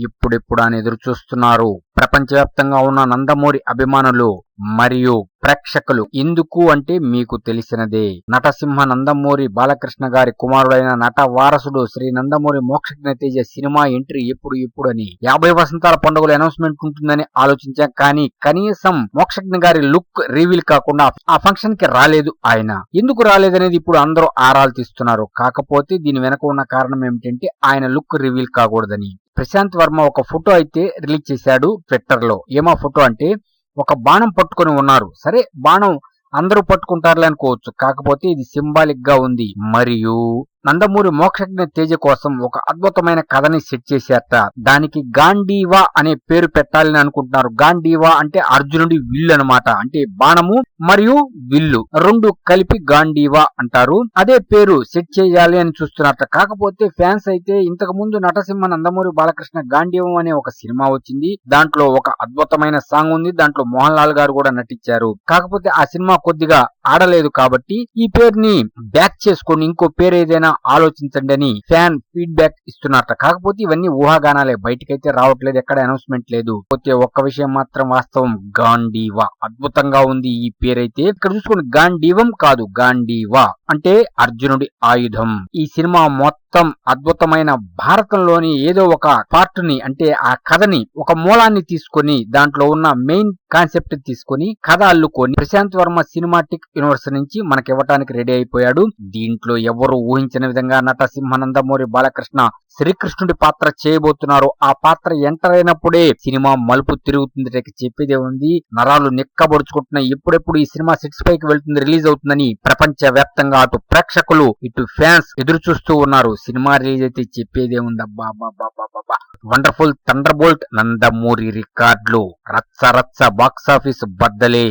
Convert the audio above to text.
ఇప్పుడిప్పుడు అని ఎదురు చూస్తున్నారు ప్రపంచవ్యాప్తంగా ఉన్న నందమూరి అభిమానులు మరియు ప్రేక్షకులు. ఎందుకు అంటే మీకు తెలిసినదే, నటసింహ నందమూరి బాలకృష్ణ గారి కుమారుడైన నట వారసుడు శ్రీ నందమూరి మోక్షజ్ఞ తేజ సినిమా ఎంట్రీ ఎప్పుడు అని 50 వసంతాల పండుగల అనౌన్స్మెంట్ ఉంటుందని ఆలోచించాం. కానీ కనీసం మోక్షజ్ఞ గారి లుక్ రివీల్ కాకుండా ఆ ఫంక్షన్ కి రాలేదు ఆయన. ఎందుకు రాలేదనేది ఇప్పుడు అందరూ ఆరాలు తీస్తున్నారు. కాకపోతే దీని వెనక ఉన్న కారణం ఏమిటంటే ఆయన లుక్ రివీల్ కాకూడదని ప్రశాంత్ వర్మ ఒక ఫోటో అయితే రిలీజ్ చేశాడు ట్విట్టర్ లో. ఏమా ఫోటో అంటే ఒక బాణం పట్టుకొని ఉన్నారు. సరే, బాణం అందరూ పట్టుకుంటారులే అనుకోవచ్చు, కాకపోతే ఇది సింబాలిక్ గా ఉంది. మరియు నందమూరి మోక్షజ్ఞ తేజ కోసం ఒక అద్భుతమైన కథని సెట్ చేశారట. దానికి గాంధీవా అనే పేరు పెట్టాలని అనుకుంటున్నారు. గాంధీవా అంటే అర్జునుడి విల్లు అనమాట. అంటే బాణము మరియు విల్లు రెండు కలిపి గాంధీవా అంటారు. అదే పేరు సెట్ చేయాలి అని చూస్తున్నారట. కాకపోతే ఫ్యాన్స్ అయితే ఇంతకు ముందు నటసింహ నందమూరి బాలకృష్ణ గాంధీవం అనే ఒక సినిమా వచ్చింది. దాంట్లో ఒక అద్భుతమైన సాంగ్ ఉంది. దాంట్లో మోహన్ లాల్ గారు కూడా నటించారు. కాకపోతే ఆ సినిమా కొద్దిగా ఆడలేదు కాబట్టి ఈ పేరుని బ్యాక్ చేసుకొని ఇంకో పేరు ఏదైనా ఆలోచించండి అని ఫ్యాన్ ఫీడ్బ్యాక్ ఇస్తున్నారట. కాకపోతే ఇవన్నీ ఊహాగానాలే, బయటకైతే రావట్లేదు, ఎక్కడ అనౌన్స్మెంట్ లేదు. పోతే ఒక్క విషయం మాత్రం వాస్తవం, గాంధీవా అద్భుతంగా ఉంది ఈ పేరైతే. ఇక్కడ చూసుకోండి, గాంధీవం కాదు, గాంధీవా అంటే అర్జునుడి ఆయుధం. ఈ సినిమా మొత్తం అద్భుతమైన భారతంలోని ఏదో ఒక పార్ట్ ని, అంటే ఆ కథని, ఒక మూలాన్ని తీసుకొని దాంట్లో ఉన్న మెయిన్ కాన్సెప్ట్ తీసుకొని కథ అల్లుకొని ప్రశాంత్ వర్మ సినిమాటిక్ యూనివర్స్ నుంచి మనకి ఇవ్వటానికి రెడీ అయిపోయాడు. దీంట్లో ఎవరు ఊహించిన విధంగా నటసింహ నందమూరి బాలకృష్ణ శ్రీకృష్ణుడి పాత్ర చేయబోతున్నారు. ఆ పాత్ర ఎంటర్ అయినప్పుడే సినిమా మలుపు తిరుగుతుంది. చెప్పేదే ఉంది, నరాలు నిక్కబొడుచుకుంటున్నాయి. ఎప్పుడెప్పుడు ఈ సినిమా సెట్స్ పైకి వెళ్తుంది, రిలీజ్ అవుతుందని ప్రపంచ వ్యాప్తంగా అటు ప్రేక్షకులు ఇటు ఫ్యాన్స్ ఎదురు చూస్తూ ఉన్నారు. సినిమా రిలీజ్ అయితే చెప్పేదే ఉంది. అబ్బా వండర్ఫుల్ థండర్ బోల్ట్ నందమూరి రికార్డులు రచ్చ బాక్సాఫీస్ బద్దలే.